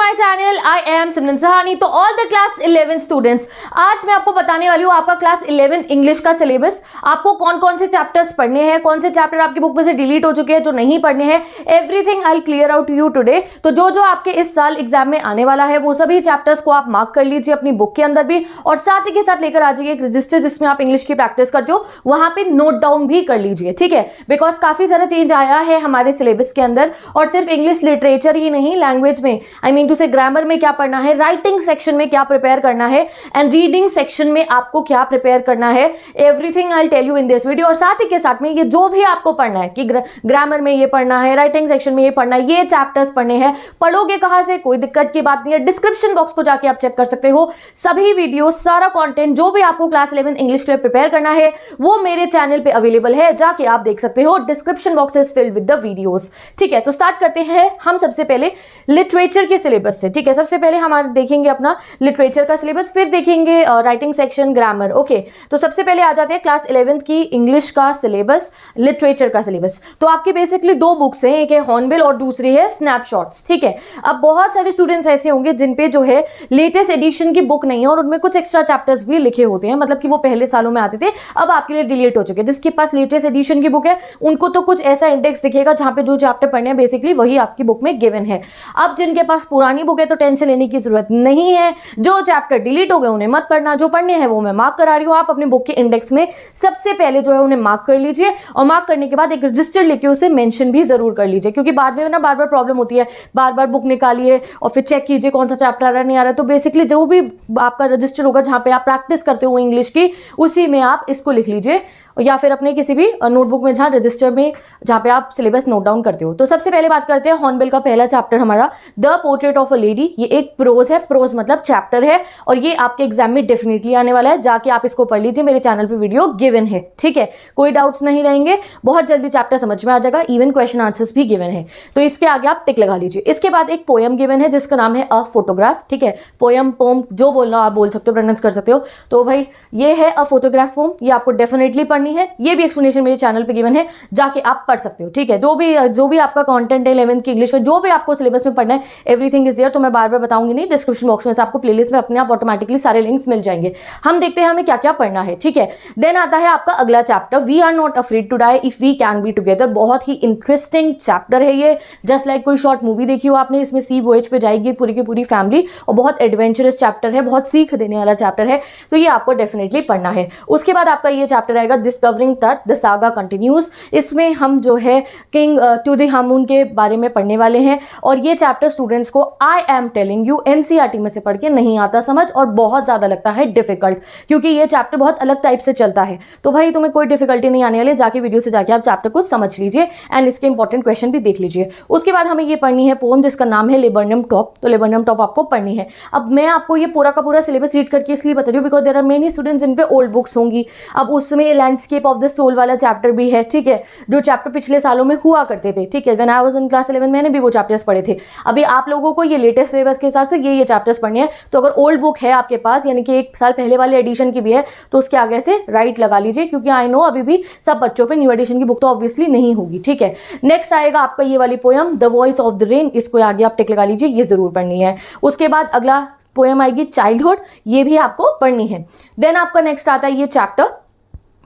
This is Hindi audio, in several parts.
माय चैनल, आई एम सिमरन सहानी। तो ऑल द क्लास 11 स्टूडेंट्स, आज मैं आपको बताने वाली हूँ आपका क्लास 11 इंग्लिश का सिलेबस। आपको कौन कौन से चैप्टर्स पढ़ने हैं, कौन से चैप्टर आपकी बुक में से डिलीट हो चुके हैं जो नहीं पढ़ने हैं, everything I will clear out you today. तो जो जो आपके इस साल एग्जाम में आने वाला है वो सभी चैप्टर्स को आप मार्क कर लीजिए अपनी बुक के अंदर भी, और साथ ही के साथ लेकर आ जाइए एक रजिस्टर जिसमें आप इंग्लिश की प्रैक्टिस करते हो, वहां पे नोट डाउन भी कर लीजिए, ठीक है। बिकॉज काफी सारा चेंज आया है हमारे सिलेबस के अंदर, और सिर्फ इंग्लिश लिटरेचर ही नहीं, लैंग्वेज में आई मीन टू से ग्रामर में क्या पढ़ना है, राइटिंग सेक्शन में क्या प्रिपेयर करना है, एंड रीडिंग सेक्शन में आपको क्या प्रिपेयर करना है, everything I will tell you in this video. और साथ ही के साथ में ये जो भी आपको पढ़ना है कि ग्रामर में ये पढ़ना है, राइटिंग सेक्शन में ये पढ़ना है, ये चैप्टर्स पढ़ने हैं, पढ़ोगे कहां से, कोई दिक्कत की बात नहीं है। डिस्क्रिप्शन बॉक्स को जाके आप चेक कर सकते हो, सभी वीडियो, सारा कंटेंट जो भी आपको क्लास 11 इंग्लिश के लिए प्रिपेयर करना है वो मेरे चैनल पे अवेलेबल है, जाके आप देख सकते हो। Description box is filled with the videos, ठीक है। तो स्टार्ट करते हैं हम सबसे पहले लिटरेचर के सिलेबस से, ठीक है। सबसे पहले हमारे देखेंगे अपना लिटरेचर का सिलेबस, फिर देखेंगे राइटिंग सेक्शन, ग्रामर, ओके। तो सबसे पहले आ जाते हैं क्लास 11 की इंग्लिश का सिलेबस, लिटरेचर का सिलेबस। तो आपकी बेसिकली दो बुक्स हैं, एक है हॉर्नबिल और दूसरी है स्नैपशॉट्स, ठीक है। अब बहुत सारे स्टूडेंट्स ऐसे होंगे जिन पे जो है लेटेस्ट एडिशन की बुक नहीं है और उनमें कुछ एक्स्ट्रा चैप्टर्स भी लिखे होते हैं, मतलब कि वो पहले सालों में आते थे, अब आपके लिए डिलीट हो चुके हैं। जिसके पास लेटेस्ट एडिशन की बुक है उनको तो कुछ ऐसा इंडेक्स दिखेगा जहां पे जो चैप्टर पढ़ने हैं बेसिकली वही आपकी बुक में गिवन है। अब जिनके पास पुरानी बुक है तो टेंशन लेने की जरूरत नहीं है, जो चैप्टर डिलीट हो गए उन्हें मत पढ़ना, जो पढ़ने हैं वो मैं मार्क करा रही हूँ। आप अपनी बुक के इंडेक्स में सबसे पहले जो है उन्हें मार्क कर लीजिए, और मार्क करने के बाद एक रजिस्टर लिखे उसे मेंशन भी जरूर कर लीजिए, क्योंकि बाद में ना बार बार प्रॉब्लम होती है, बार बार बुक निकालिए और फिर चेक कीजिए कौन सा चैप्टर आ रहा है नहीं आ रहा है। तो बेसिकली जो भी आपका रजिस्टर होगा जहां पे आप प्रैक्टिस करते हो इंग्लिश की, उसी में आप इसको लिख लीजिए, या फिर अपने किसी भी नोटबुक में जहां रजिस्टर में जहां पे आप सिलेबस नोट डाउन करते हो। तो सबसे पहले बात करते हैं हॉर्नबिल का पहला चैप्टर हमारा, the portrait of a lady. ये एक प्रोज है, प्रोज मतलब चैप्टर है, और ये आपके एग्जाम में डेफिनेटली आने वाला है, जाके आप इसको पढ़ लीजिए, मेरे चैनल पे वीडियो गिवन है, ठीक है। कोई डाउट्स नहीं रहेंगे, बहुत जल्दी चैप्टर समझ में आ जाएगा, इवन क्वेश्चन आंसर्स भी गिवन है, तो इसके आगे आप टिक लगा लीजिए। इसके बाद एक पोयम गिवन है जिसका नाम है अ फोटोग्राफ, ठीक है। पोयम, पोम जो बोलना आप बोल सकते हो, प्रोनाउंस कर सकते हो। तो भाई ये है अ फोटोग्राफ पोम, ये आपको डेफिनेटली पढ़नी है, ये भी मेरे चैनल पे गिवन है, जाके आप पढ़ सकते हो, ठीक है। जो भी आपका कंटेंट है 11th की इंग्लिश में, जो भी आपको सिलेबस में पढ़ना है, एवरीथिंग इज देयर। तो मैं बार बार बताऊंगी नहीं, डिस्क्रिप्शन बॉक्स में से आपको प्लेलिस्ट में अपने आप ऑटोमेटिकली सारे लिंक्स मिल जाएंगे। हम देखते हैं हमें क्या क्या पढ़ना है, ठीक है। देन आता है आपका अगला chapter, we are not afraid to die if we can be together. बहुत ही इंटरेस्टिंग चैप्टर है ये, जस्ट लाइक कोई शॉर्ट मूवी देखी हो आपने, इसमें सी वॉयज पे जाएगी पूरी की पूरी फैमिली, और बहुत एडवेंचरस चैप्टर है, बहुत सीख देने वाला चैप्टर है, तो ये आपको डेफिनेटली पढ़ना है। उसके बाद आपका ये चैप्टर आएगा discovering that the saga continues. इसमें हम जो है किंग टूतनखामुन के बारे में पढ़ने वाले हैं, और ये चैप्टर स्टूडेंट्स को I am telling you NCERT में से पढ़ के नहीं आता समझ, और बहुत ज्यादा लगता है डिफिकल्ट, क्योंकि ये चैप्टर बहुत अलग टाइप से चलता है। तो भाई तुम्हें कोई डिफिकल्टी नहीं आने वाली, जाके वीडियो से जाके आप चैप्टर को समझ लीजिए एंड इसके इंपॉर्टेंट क्वेश्चन भी देख लीजिए। उसके बाद हमें ये पढ़नी है पोम जिसका नाम है लेबर्नम टॉप। तो लेबर्नम टॉप आपको पढ़नी है। अब मैं आपको ये पूरा का पूरा सिलेबस रीड करके इसलिए बता रही हूँ because there are many students जिन पे ओल्ड बुक्स होंगी। अब उसमें लैंडस्केप ऑफ द सोल वाला चैप्टर भी है, ठीक है, जो चैप्टर पिछले सालों में हुआ करते थे, ठीक है। When I was in class 11 मैंने भी वो चैप्टर्स पढ़े थे। अभी आप लोगों को ये लेटेस्ट सिलेबस के हिसाब से ये चैप्टर्स पढ़ने हैं। तो अगर ओल्ड बुक है आपके पास, यानी कि 1 साल पहले वाले एडिशन की भी है, तो उसके आगे से राइट लगा लीजिए, क्योंकि आई नो अभी भी सब बच्चों पे न्यू एडिशन की बुक तो ऑब्वियसली नहीं होगी, ठीक है। नेक्स्ट आएगा आपका ये वाली poem the voice of the rain, इसको आगे आप टिक लगा लीजिए, ये जरूर पढ़नी है। उसके बाद अगला पोयम आएगी चाइल्डहुड, ये भी आपको पढ़नी है। देन आपका नेक्स्ट आता है ये चैप्टर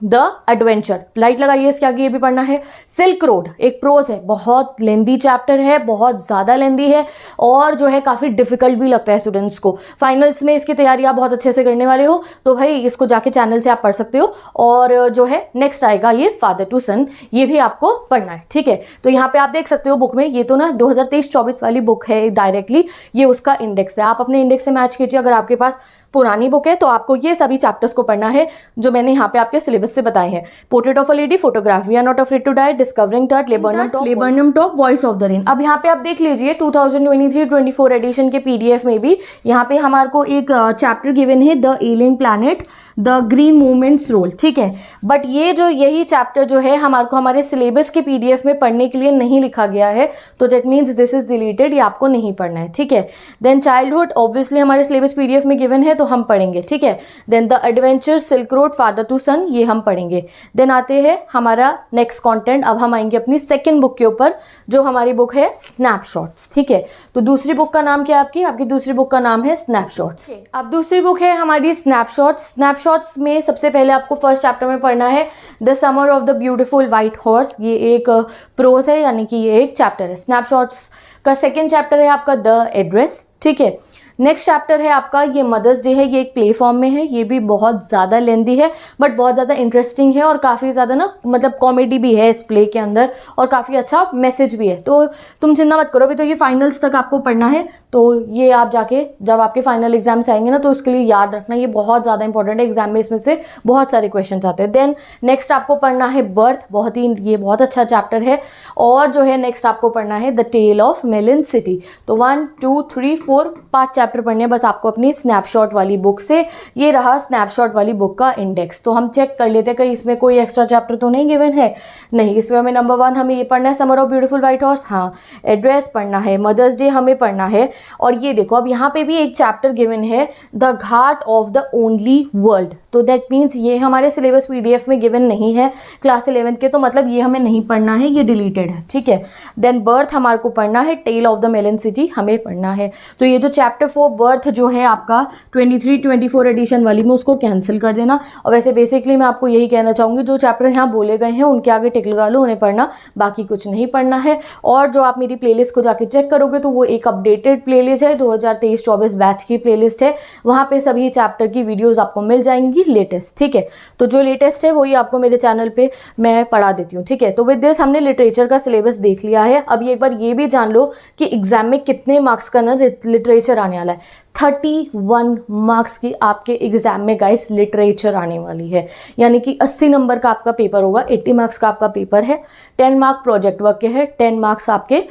द एडवेंचर, लाइट लगाइए, इसके आगे ये भी पढ़ना है। सिल्क रोड एक प्रोज है, बहुत लेंदी चैप्टर है, बहुत ज़्यादा लेंदी है, और जो है काफ़ी डिफिकल्ट भी लगता है स्टूडेंट्स को। फाइनल्स में इसकी तैयारी आप बहुत अच्छे से करने वाले हो, तो भाई इसको जाके चैनल से आप पढ़ सकते हो। और जो है नेक्स्ट आएगा ये फादर टू सन, ये भी आपको पढ़ना है, ठीक है। तो यहाँ पे आप देख सकते हो बुक में, ये तो ना 2023-24 वाली बुक है डायरेक्टली, ये उसका इंडेक्स है। आप अपने इंडेक्स से मैच कीजिए, अगर आपके पास पुरानी बुक है तो आपको ये सभी चैप्टर्स को पढ़ना है जो मैंने यहाँ पे आपके सिलेबस से बताए हैं। Portrait of a lady, photograph, we are not afraid to die, discovering टर्ट, laburnum top, voice of the rain. अब यहाँ पे आप देख लीजिए 2023-24 एडिशन के पीडीएफ में भी यहाँ पे हमारे को एक चैप्टर गिवन है the alien planet, the green movements role, ठीक है। बट ये जो यही चैप्टर जो है हमारे को हमारे सिलेबस के पीडीएफ में पढ़ने के लिए नहीं लिखा गया है, तो that means this is deleted, ये आपको नहीं पढ़ना है, ठीक है। देन चाइल्डहुड ऑब्वियसली हमारे सिलेबस पीडीएफ में गिवन है, तो हम पढ़ेंगे, ठीक है। Then the adventure silk road father to son, ये हम पढ़ेंगे। देन आते हैं हमारा नेक्स्ट कंटेंट, अब हम आएंगे अपनी सेकंड बुक के ऊपर, जो हमारी बुक है स्नैपशॉट्स, ठीक है। तो दूसरी बुक का नाम क्या है आपकी दूसरी बुक का नाम है स्नैपशॉट्स। अब दूसरी बुक है हमारी स्नैपशॉट्स। स्नैपशॉट्स में सबसे पहले आपको फर्स्ट चैप्टर में पढ़ना है the summer of the beautiful white horse, ये एक प्रोज है, यानी कि ये एक चैप्टर है। स्नैपशॉट्स का सेकेंड चैप्टर है आपका द एड्रेस, ठीक है। नेक्स्ट चैप्टर है आपका ये मदर्स डे है, ये एक प्ले फॉर्म में है, ये भी बहुत ज़्यादा लेंदी है बट बहुत ज़्यादा इंटरेस्टिंग है और काफ़ी ज़्यादा ना मतलब कॉमेडी भी है इस प्ले के अंदर और काफ़ी अच्छा मैसेज भी है। तो तुम चिंता मत करो, अभी तो ये फाइनल्स तक आपको पढ़ना है, तो ये आप जाके जब आपके फाइनल एग्जाम्स आएंगे ना तो उसके लिए याद रखना, ये बहुत ज़्यादा इंपॉर्टेंट है, एग्जाम में इसमें से बहुत सारे क्वेश्चन आते हैं। देन नेक्स्ट आपको पढ़ना है बर्थ, ये बहुत अच्छा चैप्टर है। और जो है नेक्स्ट आपको पढ़ना है द टेल ऑफ मेलिन सिटी। तो 1 2 3 4 5 चैप्टर पढ़ने हैं बस आपको अपनी स्नैपशॉट वाली बुक से। ये रहा स्नैपशॉट वाली बुक का इंडेक्स। तो हम चेक कर लेते हैं कहीं इसमें कोई एक्स्ट्रा चैप्टर तो नहीं गिवन है, नहीं। इसमें हमें नंबर 1 हमें ये पढ़ना है summer of beautiful white horse, हाँ। एड्रेस पढ़ना है, मदर्स डे हमें पढ़ना है, और ये देखो अब यहाँ पे भी एक चैप्टर गिवन है the Ghat of the only world. तो दैट मीन्स ये हमारे सिलेबस PDF में गिवन नहीं है क्लास 11 के, तो मतलब ये हमें नहीं पढ़ना है, ये डिलीटेड है, ठीक है। देन बर्थ हमारे को पढ़ना है, टेल ऑफ द मेलिन सिटी हमें पढ़ना है। तो ये जो चैप्टर 4 बर्थ जो है आपका 23-24 एडिशन वाली में, उसको कैंसिल कर देना। और वैसे बेसिकली मैं आपको यही कहना चाहूँगी, जो चैप्टर यहाँ बोले गए हैं उनके आगे टिक लगा लो, उन्हें पढ़ना, बाकी कुछ नहीं पढ़ना है। और जो आप मेरी प्लेलिस्ट को जाके चेक करोगे तो वो एक अपडेटेड प्लेलिस्ट है, 2023-24 बैच की प्लेलिस्ट है, वहाँ पे सभी चैप्टर की वीडियोज़ आपको मिल जाएंगी लेटेस्ट, ठीक है। तो जो लेटेस्ट है वही आपको मेरे चैनल पे मैं पढ़ा देती हूँ, ठीक है। तो विद दिस हमने लिटरेचर का सिलेबस देख लिया है। अब एक बार ये भी जान लो कि एग्जाम में कितने मार्क्स का ना लिटरेचर आने वाला है। 31 मार्क्स की आपके एग्जाम में गाइस लिटरेचर आने वाली है, यानी कि 80 नंबर का आपका पेपर होगा, 80 मार्क्स का आपका पेपर है। 10 मार्क प्रोजेक्ट वर्क के है, 10 मार्क्स आपके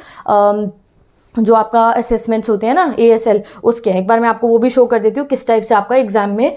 जो आपका असेसमेंट्स होते हैं ना ASL उसके हैं। एक बार मैं आपको वो भी शो कर देती हूँ किस टाइप से आपका एग्जाम में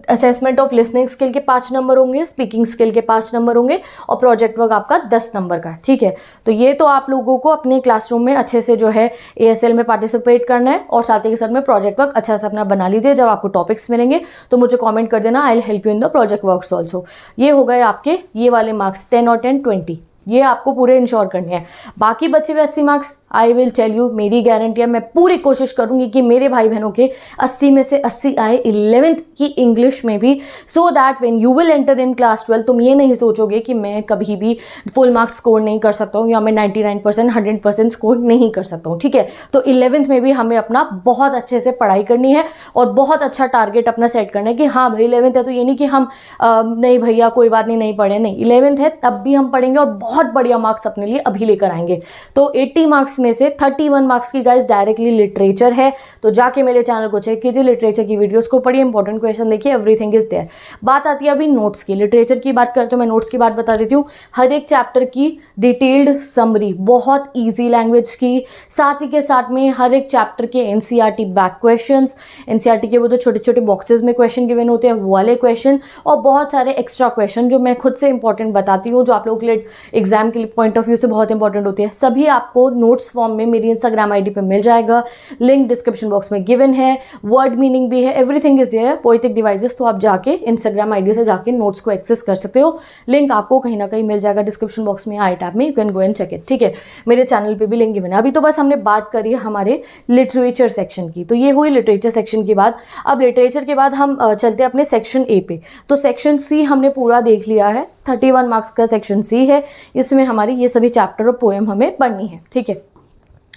असेसमेंट ऑफ लिसनिंग स्किल के 5 नंबर होंगे, स्पीकिंग स्किल के 5 नंबर होंगे और प्रोजेक्ट वर्क आपका 10 नंबर का, ठीक है। तो ये तो आप लोगों को अपने क्लासरूम में अच्छे से जो है ASL में पार्टिसिपेट करना है और साथ ही के साथ में प्रोजेक्ट वर्क अच्छा से अपना बना लीजिए। जब आपको टॉपिक्स मिलेंगे तो मुझे कॉमेंट कर देना, I will help you in the project works also. ये हो गए आपके ये वाले मार्क्स 10 और 10 20, ये आपको पूरे इंश्योर करने हैं। बाकी बचे हुए 80 marks I will tell you, मेरी गारंटी है, मैं पूरी कोशिश करूंगी कि मेरे भाई बहनों के 80 में से 80 आए 11th की इंग्लिश में भी, so that when you will enter in class 12 तुम ये नहीं सोचोगे कि मैं कभी भी फुल मार्क्स स्कोर नहीं कर सकता हूँ या मैं 99% 100% स्कोर नहीं कर सकता हूँ, ठीक है। तो 11th में भी हमें अपना बहुत अच्छे से पढ़ाई करनी है और बहुत अच्छा टारगेट अपना सेट करना है कि हाँ भाई 11th है तो ये नहीं कि हम नहीं भैया कोई बात नहीं, नहीं पढ़े, नहीं, 11th है तब भी हम पढ़ेंगे और बहुत बढ़िया मार्क्स अपने लिए अभी लेकर आएंगे। तो 80 मार्क्स में से 31 मार्क्स की गाइस डायरेक्टली लिटरेचर है, तो जाके मेरे चैनल को चेक कीजिए, लिटरेचर की वीडियोस को पढ़िए, इंपॉर्टेंट क्वेश्चन देखिए, एवरीथिंग इज देयर। बात आती है अभी नोट्स की। लिटरेचर की बात करते हो, मैं नोट्स की बात बता देती हूँ। हर एक चैप्टर की डिटेल्ड समरी, बहुत ईजी लैंग्वेज की, साथ ही के साथ में हर एक चैप्टर के NCERT बैक क्वेश्चन, NCERT के वो जो छोटे छोटे बॉक्सेस में क्वेश्चन गिवन होते हैं वो वाले क्वेश्चन, और बहुत सारे एक्स्ट्रा क्वेश्चन जो मैं खुद से इंपॉर्टेंट बताती हूँ, जो आप लोगों के लिए एग्जाम के पॉइंट ऑफ व्यू से बहुत इंपॉर्टेंट होती है। सभी आपको नोट्स फॉर्म में मेरी Instagram ID पे मिल जाएगा, लिंक डिस्क्रिप्शन बॉक्स में गिवन है, वर्ड मीनिंग भी है, everything is there, poetic devices. तो आप जाके Instagram ID से जाके नोट्स को एक्सेस कर सकते हो, लिंक आपको कहीं ना कहीं मिल जाएगा डिस्क्रिप्शन बॉक्स में, आई टैब में, you can go and check it, ठीक है। मेरे चैनल पे भी लिंक गिवन है। अभी तो बस हमने बात करी है हमारे लिटरेचर सेक्शन की, तो ये हुई लिटरेचर सेक्शन की बात। अब लिटरेचर के बाद हम चलते हैं अपने सेक्शन A पे। तो सेक्शन C हमने पूरा देख लिया है, 31 मार्क्स का सेक्शन C है, इसमें हमारी ये सभी चैप्टर और पोएम हमें पढ़नी है, ठीक है।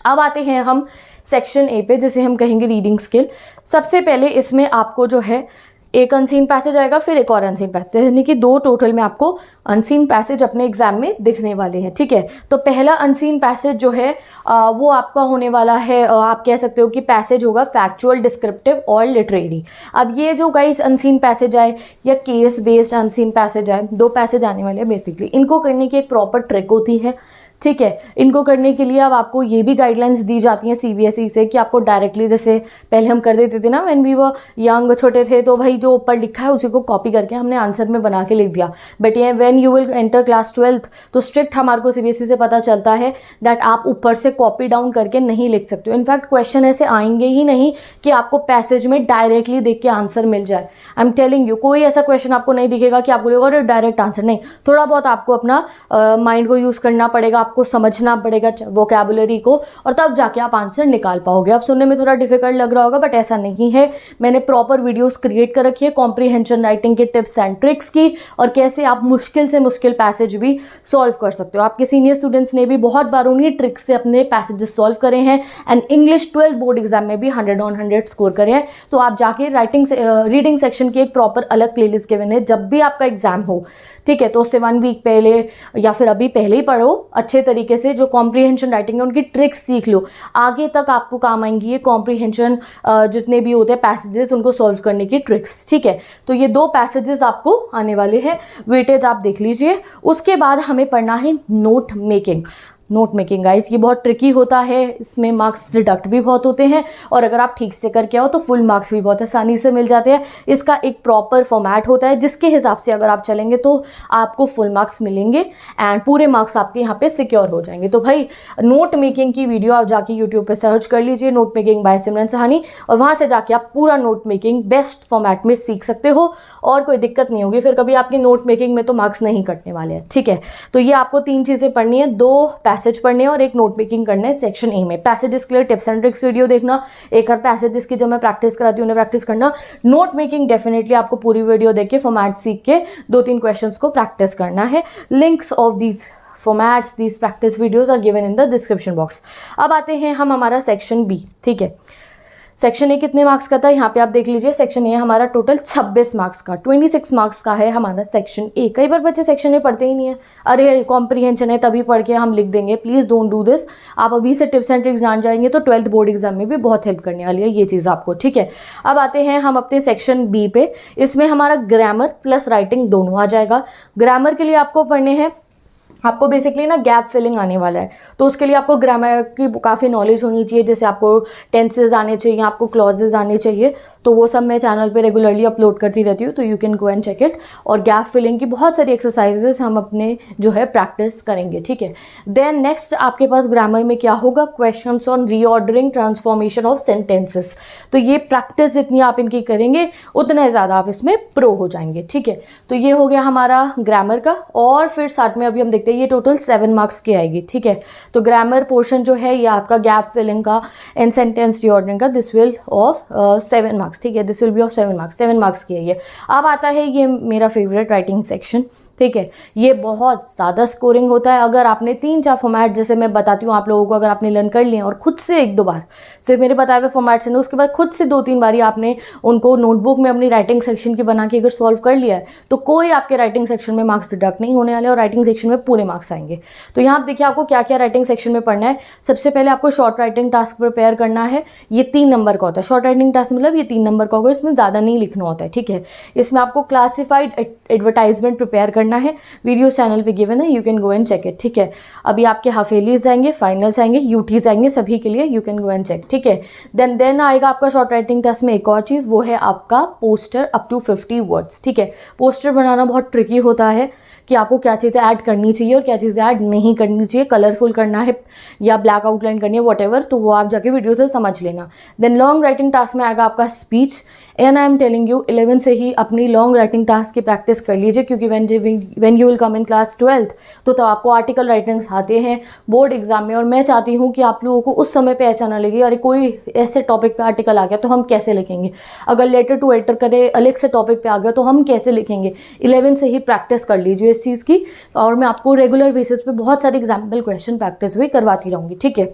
अब आते हैं हम सेक्शन A पे, जिसे हम कहेंगे रीडिंग स्किल। सबसे पहले इसमें आपको जो है एक अनसीन पैसेज आएगा, फिर एक और अनसीन पैसेज, यानी कि 2 टोटल में आपको अनसीन पैसेज अपने एग्जाम में दिखने वाले हैं, ठीक है। तो पहला अनसीन पैसेज जो है वो आपका होने वाला है, आप कह सकते हो कि पैसेज होगा फैक्चुअल, डिस्क्रिप्टिव और लिटरेरी। अब ये जो गाइस अनसीन पैसेज आए या केस बेस्ड अनसीन पैसेज आए, 2 पैसेज आने वाले हैं बेसिकली, इनको करने की एक प्रॉपर ट्रिक होती है। ठीक है। इनको करने के लिए अब आपको ये भी गाइडलाइंस दी जाती हैं सीबीएसई से कि आपको डायरेक्टली, जैसे पहले हम कर देते थे ना व्हेन वी वर यंग, छोटे थे, तो भाई जो ऊपर लिखा है उसी को कॉपी करके हमने आंसर में बना के लिख दिया। बट ये when you will enter class 12th तो स्ट्रिक्ट हमारे को सीबीएसई से पता चलता है दैट आप ऊपर से कॉपी डाउन करके नहीं लिख सकते हो। इनफैक्ट क्वेश्चन ऐसे आएंगे ही नहीं कि आपको पैसेज में डायरेक्टली देख के आंसर मिल जाए। आई एम टेलिंग यू, कोई ऐसा क्वेश्चन आपको नहीं दिखेगा कि आपको लगेगा डायरेक्ट आंसर, नहीं, थोड़ा बहुत आपको अपना माइंड को यूज़ करना पड़ेगा, आपको समझना पड़ेगा वोकैबुलरी को, और तब जाके आप आंसर निकाल पाओगे। अब सुनने में थोड़ा डिफिकल्ट लग रहा होगा बट ऐसा नहीं है। मैंने प्रॉपर वीडियोस क्रिएट कर रखी है कॉम्प्रीहेंशन राइटिंग के टिप्स एंड ट्रिक्स की, और कैसे आप मुश्किल से मुश्किल पैसेज भी सॉल्व कर सकते हो। आपके सीनियर स्टूडेंट्स ने भी बहुत बार उन्हीं ट्रिक्स से अपने पैसेजेस सॉल्व करे हैं and English 12th board exam में भी 100 on 100 स्कोर करे हैं। तो आप जाके रीडिंग सेक्शन की एक प्रॉपर अलग प्लेलिस्ट गिवन है, जब भी आपका एग्जाम हो, ठीक है, तो उससे 1 वीक पहले या फिर अभी पहले ही पढ़ो अच्छे तरीके से। जो कॉम्प्रीहेंशन राइटिंग है उनकी ट्रिक्स सीख लो, आगे तक आपको काम आएंगी ये कॉम्प्रीहेंशन जितने भी होते हैं पैसेजेस उनको सॉल्व करने की ट्रिक्स, ठीक है। तो ये 2 पैसेजेस आपको आने वाले हैं, वेटेज आप देख लीजिए। उसके बाद हमें पढ़ना है note making. Note making guys ये बहुत ट्रिकी होता है, इसमें मार्क्स डिडक्ट भी बहुत होते हैं, और अगर आप ठीक से करके आओ तो फुल मार्क्स भी बहुत आसानी से मिल जाते हैं। इसका एक प्रॉपर फॉर्मेट होता है जिसके हिसाब से अगर आप चलेंगे तो आपको फुल मार्क्स मिलेंगे एंड पूरे मार्क्स आपके यहाँ पे सिक्योर हो जाएंगे। तो भाई नोट मेकिंग की वीडियो आप जाके यूट्यूब पे सर्च कर लीजिए, नोट मेकिंग बाय सिमरन सहानी, और वहाँ से जाके आप पूरा नोट मेकिंग बेस्ट फॉर्मेट में सीख सकते हो और कोई दिक्कत नहीं होगी। फिर कभी आपकी नोट मेकिंग में तो मार्क्स नहीं कटने वाले हैं, ठीक है। तो ये आपको 3 चीज़ें पढ़नी है, 2 पैसेज पढ़ने और एक नोट मेकिंग करना है सेक्शन ए में। पैसेजेस के लिए टिप्स एंड ट्रिक्स वीडियो देखना, एक हर पैसेजेस की जब मैं प्रैक्टिस कराती हूँ उन्हें प्रैक्टिस करना। नोट मेकिंग डेफिनेटली आपको पूरी वीडियो देख के फॉर्मेट सीख के 2-3 क्वेश्चंस को प्रैक्टिस करना है। Links of these formats, these practice videos are given in the description box. अब आते हैं हम हमारा सेक्शन बी, ठीक है। सेक्शन ए कितने मार्क्स का था यहाँ पे आप देख लीजिए। सेक्शन ए हमारा टोटल 26 मार्क्स का, 26 मार्क्स का है हमारा सेक्शन ए। कई बार बच्चे सेक्शन ए पढ़ते ही नहीं है, अरे कॉम्प्रीहेंशन है तभी पढ़ के हम लिख देंगे। Please don't do this. आप अभी से टिप्स एंड ट्रिक्स जान जाएंगे तो 12th बोर्ड एग्जाम में भी बहुत हेल्प करने वाली है ये चीज़ आपको, ठीक है। अब आते हैं हम अपने सेक्शन बी पे। इसमें हमारा ग्रामर प्लस राइटिंग दोनों आ जाएगा। ग्रामर के लिए आपको पढ़ने हैं, आपको बेसिकली ना गैप फिलिंग आने वाला है, तो उसके लिए आपको ग्रामर की काफ़ी नॉलेज होनी चाहिए। जैसे आपको टेंसेज आने चाहिए, आपको क्लॉजेज आने चाहिए, तो वो सब मैं चैनल पे रेगुलरली अपलोड करती रहती हूँ, तो you can go and check it. और गैप फिलिंग की बहुत सारी एक्सरसाइजेस हम अपने जो है प्रैक्टिस करेंगे, ठीक है। देन नेक्स्ट आपके पास ग्रामर में क्या होगा, questions on reordering transformation of sentences. तो ये प्रैक्टिस जितनी आप इनकी करेंगे उतना ज़्यादा आप इसमें प्रो हो जाएंगे, ठीक है। तो ये हो गया हमारा ग्रामर का, और फिर साथ में अभी हम देखते हैं ये टोटल 7 मार्क्स की आएगी, ठीक है। तो ग्रामर पोर्शन जो है ये आपका गैप फिलिंग का एंड सेंटेंस रीऑर्डरिंग का, दिस विल ऑफ 7 मार्क्स, ठीक है। This will be of 7 marks, 7 marks की है ये। अब आता है ये मेरा फेवरेट राइटिंग सेक्शन, ठीक है। ये बहुत ज़्यादा स्कोरिंग होता है। अगर आपने 3-4 फॉर्मेट जैसे मैं बताती हूँ आप लोगों को, अगर आपने लर्न कर लिए और खुद से 1-2 बार सिर्फ मेरे बताए हुए फॉर्मेट से ना, उसके बाद खुद से 2-3 बार आपने उनको नोटबुक में अपनी राइटिंग सेक्शन की बना के अगर सॉल्व कर लिया है तो कोई आपके राइटिंग सेक्शन में मार्क्स डिडक्ट नहीं होने वाले और राइटिंग सेक्शन में पूरे मार्क्स आएंगे। तो यहाँ आप देखिए आपको क्या क्या राइटिंग सेक्शन में पढ़ना है। सबसे पहले आपको शॉर्ट राइटिंग टास्क प्रिपेयर करना है। ये 3 नंबर का होता है। शॉर्ट राइटिंग टास्क मतलब ये 3 नंबर का होगा, इसमें ज़्यादा नहीं लिखना होता है, ठीक है। इसमें आपको क्लासिफाइड एडवर्टाइजमेंट प्रिपेयर करना है, वीडियो चैनल पे गिवन है, you can go and check it, ठीक है। अभी आपके हाफेलीज आएंगे, फाइनल्स आएंगे, यूटीज आएंगे, सभी के लिए you can go and check, ठीक है। देन आएगा आपका शॉर्ट राइटिंग टेस्ट में एक और चीज़, वो है आपका पोस्टर अप टू 50 वर्ड्स, ठीक है। पोस्टर बनाना बहुत ट्रिकी होता है कि आपको क्या चीज़ें ऐड करनी चाहिए और क्या चीज़ें ऐड नहीं करनी चाहिए, कलरफुल करना है या ब्लैक आउटलाइन करनी है, व्हाटएवर, तो वो आप जाके वीडियो से समझ लेना। देन लॉन्ग राइटिंग टास्क में आएगा आपका speech, and I am telling you 11 से ही अपनी लॉन्ग राइटिंग टास्क की प्रैक्टिस कर लीजिए, क्योंकि when you will come in class 12th तो तब आपको आर्टिकल राइटिंग्स आते हैं बोर्ड एग्जाम में, और मैं चाहती हूँ कि आप लोगों को उस समय पे ऐसा ना लगे अरे कोई ऐसे टॉपिक पे आर्टिकल आ गया तो हम कैसे लिखेंगे, अगर लेटर टू एडिटर करे अलग से टॉपिक पे आ गया तो हम कैसे लिखेंगे। 11 से ही प्रैक्टिस कर लीजिए इस चीज़ की, और मैं आपको रेगुलर बेसिस पे बहुत सारे एग्जाम्पल क्वेश्चन प्रैक्टिस भी करवाती रहूँगी, ठीक है।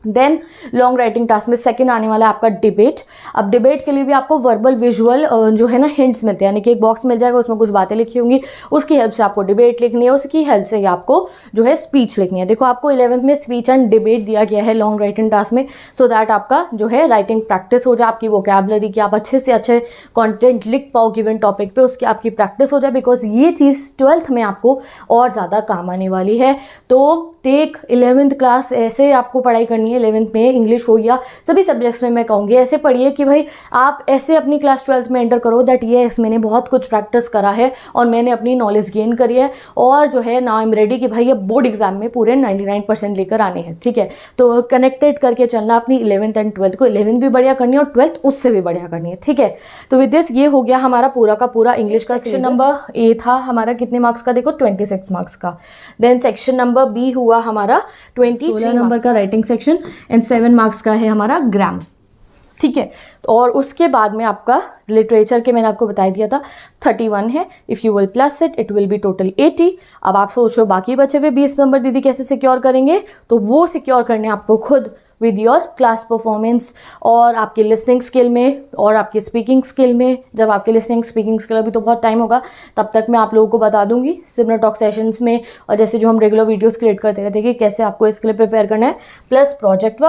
देन लॉन्ग राइटिंग टास्क में सेकंड आने वाला है आपका डिबेट। अब डिबेट के लिए भी आपको वर्बल विजुअल जो है ना हिंट्स मिलते हैं, यानी कि एक बॉक्स मिल जाएगा, उसमें कुछ बातें लिखी होंगी, उसकी हेल्प से आपको डिबेट लिखनी है, उसकी हेल्प से ही आपको जो है स्पीच लिखनी है। देखो आपको 11th में स्पीच एंड डिबेट दिया गया है लॉन्ग राइटिंग टास्क में, सो दैट आपका जो है राइटिंग प्रैक्टिस हो जाए, आपकी वोकैबुलरी की, आप अच्छे से अच्छे कंटेंट लिख पाओ गिवन टॉपिक पे, उसकी आपकी प्रैक्टिस हो जाए, बिकॉज ये चीज़ 12th में आपको और ज़्यादा काम आने वाली है। तो टेक 11th क्लास ऐसे आपको पढ़ाई करनी है, 11th में इंग्लिश हो या सभी सब्जेक्ट्स में मैं कहूँगी ऐसे पढ़िए कि भाई आप ऐसे अपनी क्लास 12th में एंटर करो दैट ये मैंने बहुत कुछ प्रैक्टिस करा है और मैंने अपनी नॉलेज गेन करी है, और जो है नाउ आई एम रेडी कि भाई ये बोर्ड एग्जाम में पूरे 99% लेकर आने हैं, ठीक है। तो कनेक्टेड करके चलना अपनी 11th एंड 12th को, 11th भी बढ़िया करनी है और 12th उससे भी बढ़िया करनी है, ठीक है। तो विद दिस ये हो गया हमारा पूरा का पूरा इंग्लिश का। सेक्शन नंबर ए था हमारा कितने मार्क्स का, देखो 26 मार्क्स का। देन सेक्शन नंबर बी हुआ हमारा 23 नंबर का राइटिंग सेक्शन एंड 7 मार्क्स का है हमारा ग्रामर, ठीक है। और उसके बाद में आपका लिटरेचर के मैंने आपको बता दिया था 31 है, if you will plus it will be total 80। अब आप सोच लो बाकी बचे हुए 20 नंबर दीदी कैसे सिक्योर करेंगे, तो वो सिक्योर करने आपको खुद विद योर क्लास परफॉर्मेंस और आपकी लिसनिंग स्किल में और आपकी स्पीकिंग स्किल में। जब आपकी लिसनिंग स्पीकिंग स्किल, अभी तो बहुत टाइम होगा, तब तक मैं आप लोगों को बता दूंगी सिमिलर टॉक सेशंस में, और जैसे जो हम रेगुलर वीडियोस क्रिएट करते रहते हैं कि कैसे आपको इसके लिए प्रिपेयर करना है। प्लस प्रोजेक्ट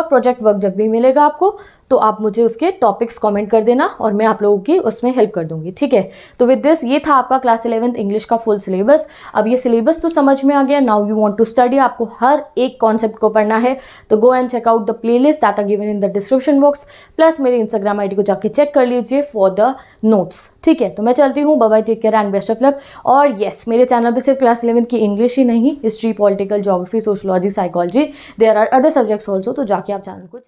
वर्क जब भी मिलेगा आपको तो आप मुझे उसके टॉपिक्स कमेंट कर देना और मैं आप लोगों की उसमें हेल्प कर दूंगी, ठीक है। तो विद दिस ये था आपका क्लास 11th इंग्लिश का फुल सिलेबस। अब ये सिलेबस तो समझ में आ गया, now you want to study, आपको हर एक कॉन्सेप्ट को पढ़ना है, तो go and check out the playlist that are given in the description box, plus मेरे इंस्टाग्राम आईडी को जाके चेक कर लीजिए फॉर द नोट्स, ठीक है। तो मैं चलती हूँ, bye bye, take care and best of luck. और येस, मेरे चैनल पर सिर्फ क्लास 11th की इंग्लिश ही नहीं, history, political, geography, sociology, psychology, there are other subjects also, तो जाके आप चैनल को